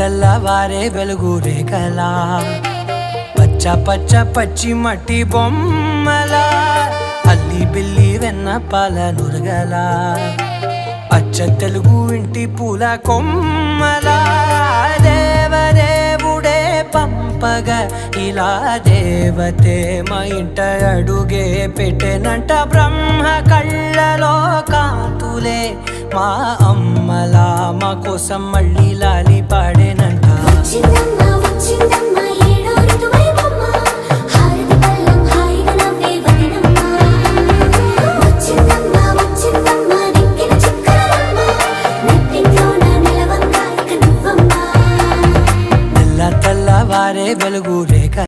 తెల్లవారే వెలుగు రేఖలా పచ్చ పచ్చ పచ్చి మట్టి బొమ్మలా అల్లి బిల్లి వెన్న పాల నురగలా అచ్చ తెలుగు ఇంటి పూల కొమ్మలా దేవదేవుడే పంపగా ఇలా దేవతే మా ఇంట అడుగే పెట్టెనంట బ్రహ్మ కళ్ళలో కాంతులే మా అమ్మలా మా కోసం మళ్ళీ లాలి పాడేనంట.